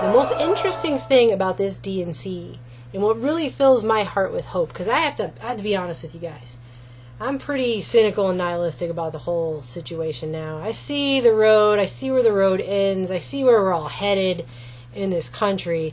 The most interesting thing about this DNC, and what really fills my heart with hope, because I have to be honest with you guys, I'm pretty cynical and nihilistic about the whole situation now. I see the road, I see where the road ends, I see where we're all headed in this country.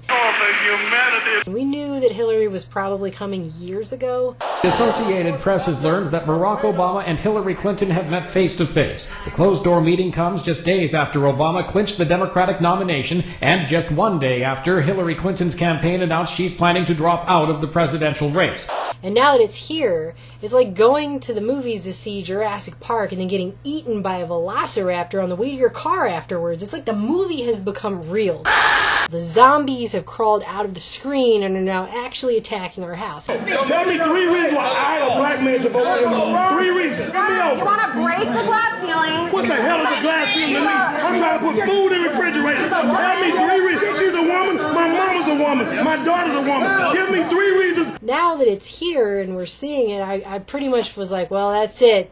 We knew that Hillary was probably coming years ago. The Associated Press has learned that Barack Obama and Hillary Clinton have met face-to-face. The closed-door meeting comes just days after Obama clinched the Democratic nomination and just one day after Hillary Clinton's campaign announced she's planning to drop out of the presidential race. And now that it's here, it's like going to the movies to see Jurassic Park and then getting eaten by a velociraptor on the way to your car afterwards. It's like the movie has become real. The zombies have crawled out of the screen and are now actually attacking our house. Tell me 3 reasons why I, a black man, should vote for him. 3 reasons. Give me over. You want to break the glass ceiling? What the hell is a glass ceiling to me? I'm trying to put food in refrigerators. Tell me 3 reasons. She's a woman. My mama's a woman. My daughter's a woman. Give me 3 reasons. Now that it's here and we're seeing it, I pretty much was like, well, that's it.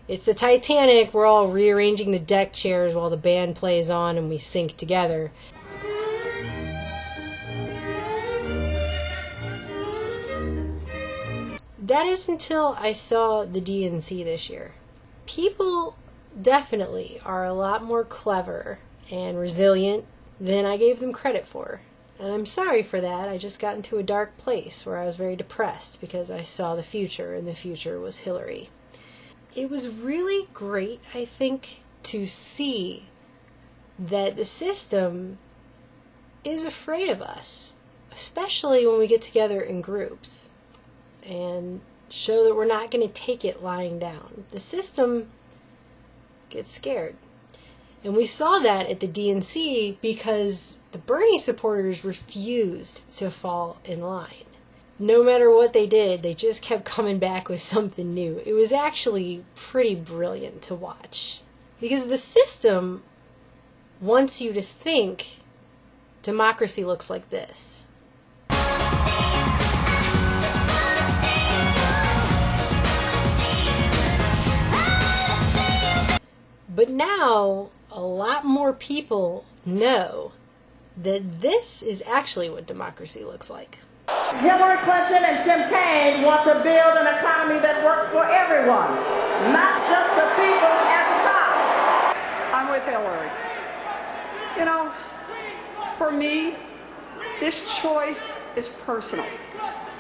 It's the Titanic. We're all rearranging the deck chairs while the band plays on and we sink together. That is until I saw the DNC this year. People definitely are a lot more clever and resilient than I gave them credit for. And I'm sorry for that. I just got into a dark place where I was very depressed because I saw the future, and the future was Hillary. It was really great, I think, to see that the system is afraid of us, especially when we get together in groups and show that we're not going to take it lying down. The system gets scared. And we saw that at the DNC because the Bernie supporters refused to fall in line. No matter what they did, they just kept coming back with something new. It was actually pretty brilliant to watch. Because the system wants you to think democracy looks like this. But now, a lot more people know that this is actually what democracy looks like. Hillary Clinton and Tim Kaine want to build an economy that works for everyone, not just the people at the top. I'm with Hillary. You know, for me, this choice is personal.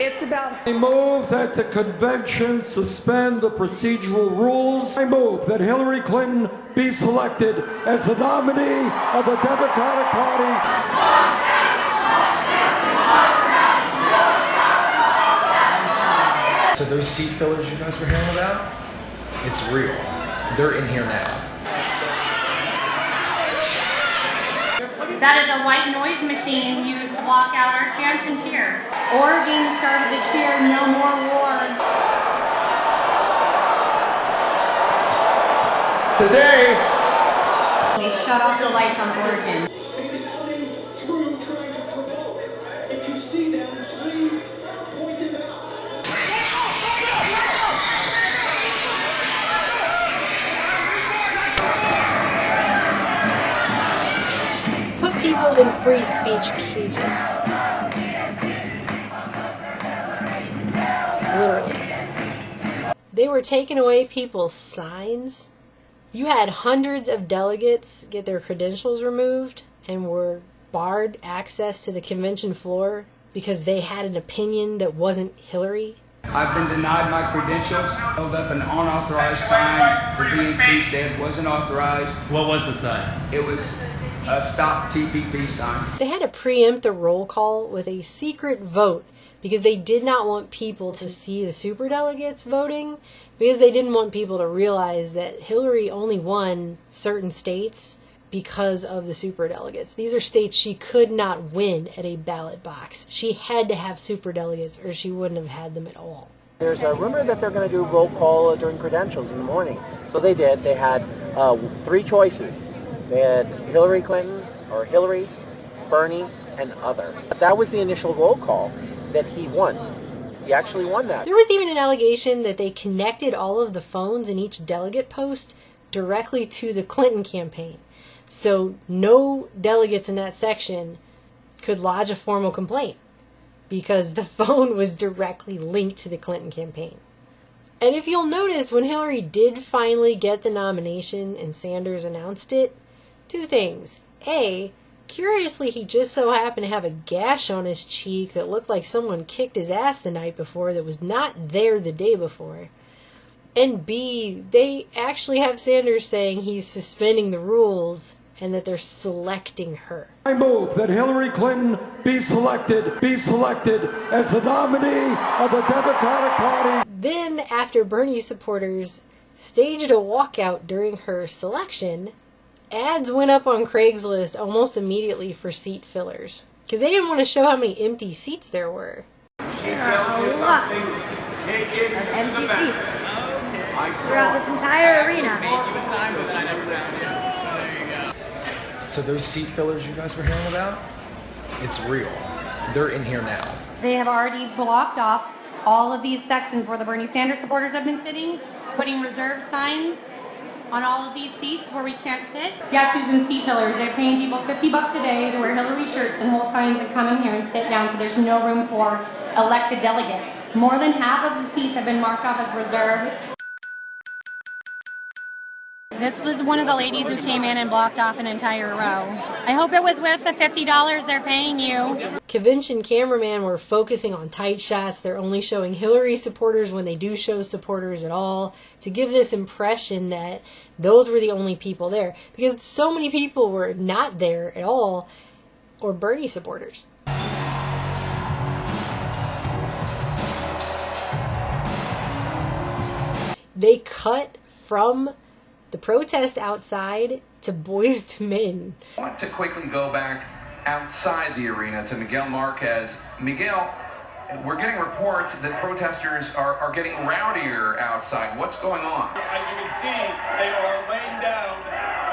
It's about... I move that the convention suspend the procedural rules. I move that Hillary Clinton be selected as the nominee of the Democratic Party. So those seat fillers you guys were hearing about, it's real. They're in here now. That is a white noise machine used to block out our chants and cheers. Oregon started the cheer, no more war. Today, They shut off the lights on Oregon. Put people in free speech cages. Literally. They were taking away people's signs. You had hundreds of delegates get their credentials removed and were barred access to the convention floor because they had an opinion that wasn't Hillary. I've been denied my credentials. Held up an unauthorized sign. The DNC said wasn't authorized. What was the sign? It was a stop TPP sign. They had to preempt a roll call with a secret vote because they did not want people to see the superdelegates voting, because they didn't want people to realize that Hillary only won certain states because of the superdelegates. These are states she could not win at a ballot box. She had to have superdelegates or she wouldn't have had them at all. There's a rumor that they're going to do roll call during credentials in the morning. So they did. They had 3 choices. They had Hillary Clinton, or Hillary, Bernie, and other. That was the initial roll call that he won. He actually won that. There was even an allegation that they connected all of the phones in each delegate post directly to the Clinton campaign. So no delegates in that section could lodge a formal complaint because the phone was directly linked to the Clinton campaign. And if you'll notice, when Hillary did finally get the nomination and Sanders announced it, two things. A, curiously, he just so happened to have a gash on his cheek that looked like someone kicked his ass the night before that was not there the day before. And B, they actually have Sanders saying he's suspending the rules and that they're selecting her. I move that Hillary Clinton be selected as the nominee of the Democratic Party. Then, after Bernie supporters staged a walkout during her selection, ads went up on Craigslist almost immediately for seat fillers, because they didn't want to show how many empty seats there were. There are a lot of empty seats throughout this entire arena. So those seat fillers you guys were hearing about, it's real. They're in here now. They have already blocked off all of these sections where the Bernie Sanders supporters have been sitting, putting reserve signs on all of these seats where we can't sit. Yeah, Susan, seat fillers. They're paying people $50 a day to wear Hillary shirts and hold signs and come in here and sit down so there's no room for elected delegates. More than half of the seats have been marked off as reserved. This was one of the ladies who came in and blocked off an entire row. I hope it was worth the $50 they're paying you. Convention cameramen were focusing on tight shots. They're only showing Hillary supporters when they do show supporters at all, to give this impression that those were the only people there. Because so many people were not there at all, or Bernie supporters. They cut from the protest outside to Boys to Men. I want to quickly go back outside the arena to Miguel Marquez. Miguel, we're getting reports that protesters are getting rowdier outside. What's going on? As you can see, they are laying down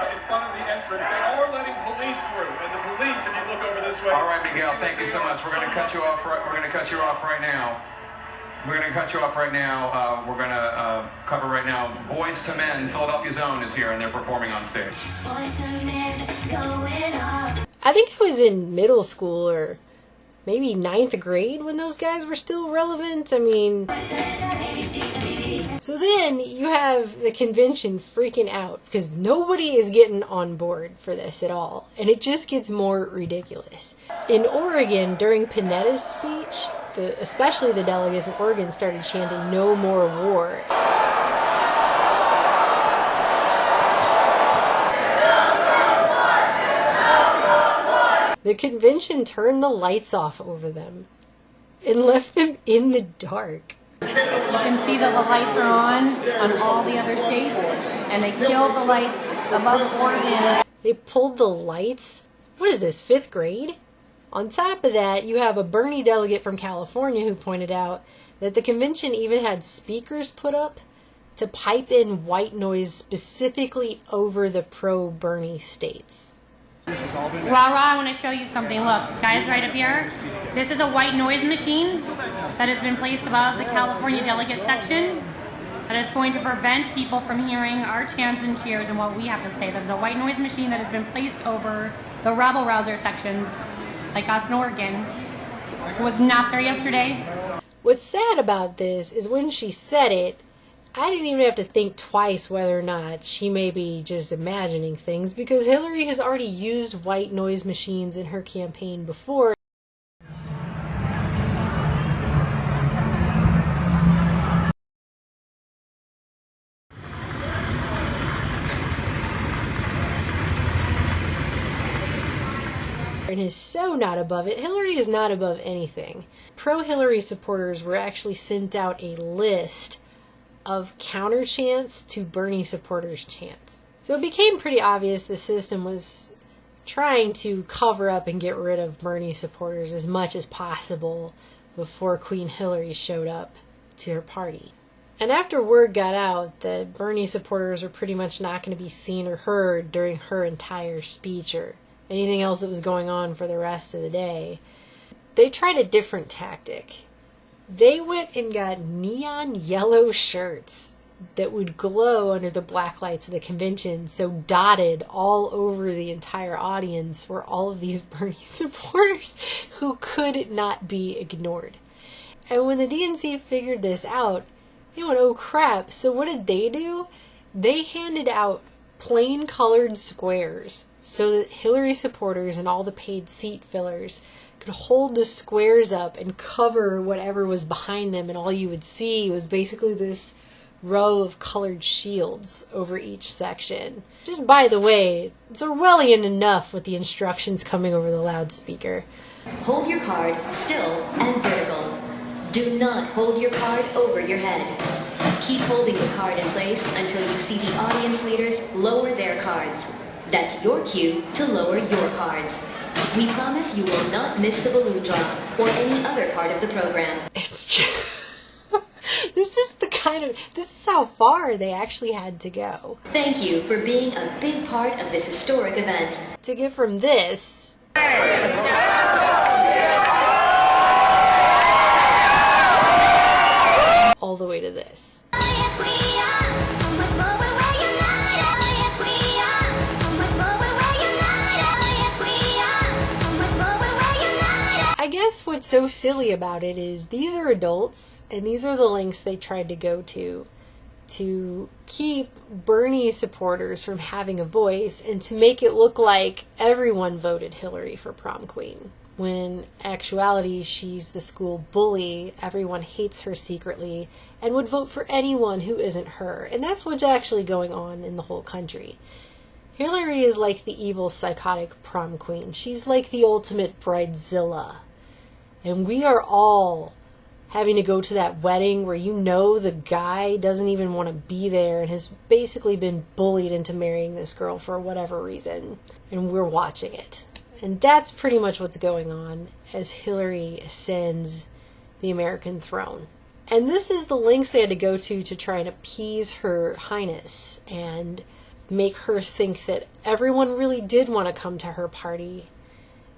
in front of the entrance. They are letting police through, and the police, if you look over this way. All right, Miguel, thank you so much. We're going to cut you off. We're going to cut you off right now. We're going to cut you off right now. We're going to cover right now. Boys to Men, Philadelphia Zone is here, and they're performing on stage. I think I was in middle school or maybe 9th grade when those guys were still relevant. I mean, so then you have the convention freaking out because nobody is getting on board for this at all. And it just gets more ridiculous. In Oregon, during Panetta's speech, especially the delegates in Oregon started chanting, "No more war." The convention turned the lights off over them and left them in the dark. You can see that the lights are on all the other states, and they killed the lights above Oregon. They pulled the lights? What is this, 5th grade? On top of that, you have a Bernie delegate from California who pointed out that the convention even had speakers put up to pipe in white noise specifically over the pro-Bernie states. Rah, I want to show you something. Look, guys, right up here. This is a white noise machine that has been placed above the California delegate section that is going to prevent people from hearing our chants and cheers and what we have to say. That is a white noise machine that has been placed over the rabble-rouser sections, like us in Oregon, who was not there yesterday. What's sad about this is when she said it, I didn't even have to think twice whether or not she may be just imagining things, because Hillary has already used white noise machines in her campaign before. And is so not above it. Hillary is not above anything. Pro-Hillary supporters were actually sent out a list of counter chants to Bernie supporters' chants. So it became pretty obvious the system was trying to cover up and get rid of Bernie supporters as much as possible before Queen Hillary showed up to her party. And after word got out that Bernie supporters were pretty much not going to be seen or heard during her entire speech or anything else that was going on for the rest of the day, they tried a different tactic. They went and got neon yellow shirts that would glow under the black lights of the convention. So dotted all over the entire audience were all of these Bernie supporters who could not be ignored. And when the DNC figured this out, they went, oh crap. So what did they do? They handed out plain colored squares so that Hillary supporters and all the paid seat fillers could hold the squares up and cover whatever was behind them, and all you would see was basically this row of colored shields over each section. Just by the way, it's Orwellian enough with the instructions coming over the loudspeaker. Hold your card still and vertical. Do not hold your card over your head. Keep holding the card in place until you see the audience leaders lower their cards. That's your cue to lower your cards. We promise you will not miss the balloon drop or any other part of the program. It's just... This is how far they actually had to go. Thank you for being a big part of this historic event. To get from this... all the way to this. I guess what's so silly about it is these are adults, and these are the lengths they tried to go to keep Bernie supporters from having a voice and to make it look like everyone voted Hillary for prom queen, when actuality she's the school bully, everyone hates her secretly, and would vote for anyone who isn't her. And that's what's actually going on in the whole country. Hillary is like the evil psychotic prom queen. She's like the ultimate bridezilla. And we are all having to go to that wedding where you know the guy doesn't even want to be there and has basically been bullied into marrying this girl for whatever reason. And we're watching it. And that's pretty much what's going on as Hillary ascends the American throne. And this is the lengths they had to go to try and appease her highness and make her think that everyone really did want to come to her party,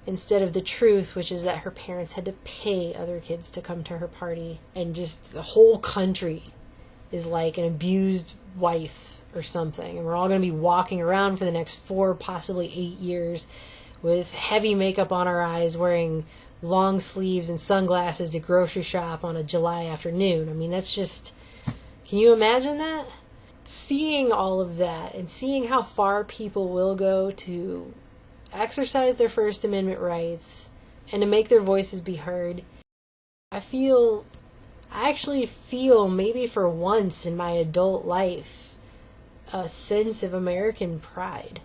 instead of the truth, which is that her parents had to pay other kids to come to her party, and just the whole country is like an abused wife or something, and we're all going to be walking around for the next 4, possibly 8 years with heavy makeup on our eyes, wearing long sleeves and sunglasses to grocery shop on a July afternoon. I mean, that's just... Can you imagine that? Seeing all of that and seeing how far people will go to exercise their First Amendment rights and to make their voices be heard, I actually feel, maybe for once in my adult life, a sense of American pride.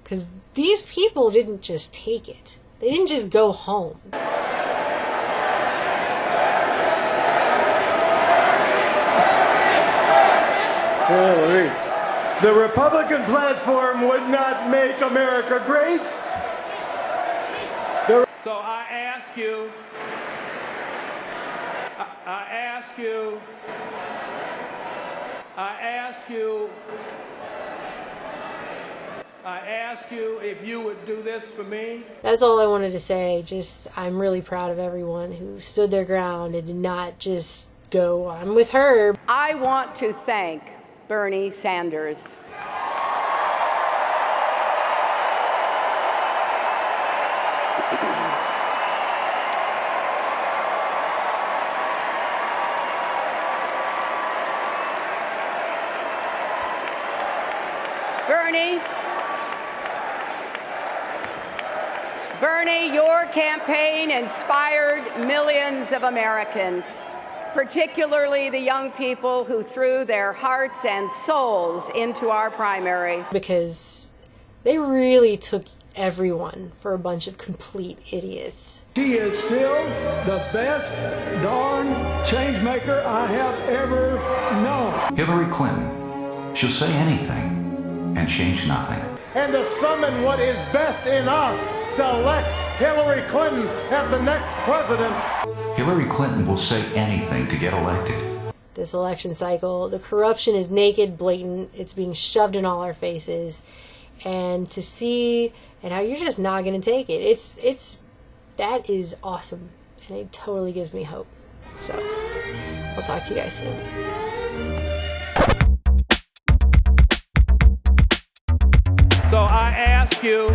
Because these people didn't just take it. They didn't just go home. Hillary, the Republican platform would not make America great. So I ask you, if you would do this for me. That's all I wanted to say. I'm really proud of everyone who stood their ground and did not just go, I'm with her. I want to thank Bernie Sanders. Bernie, your campaign inspired millions of Americans, particularly the young people who threw their hearts and souls into our primary. Because they really took everyone for a bunch of complete idiots. She is still the best darn change maker I have ever known. Hillary Clinton, she'll say anything and change nothing. And to summon what is best in us to elect Hillary Clinton as the next president. Hillary Clinton will say anything to get elected. This election cycle, the corruption is naked, blatant, it's being shoved in all our faces. And to see, and how you're just not going to take it, that is awesome. And it totally gives me hope. So, I'll talk to you guys soon. So I ask you,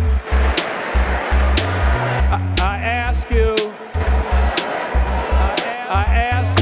I ask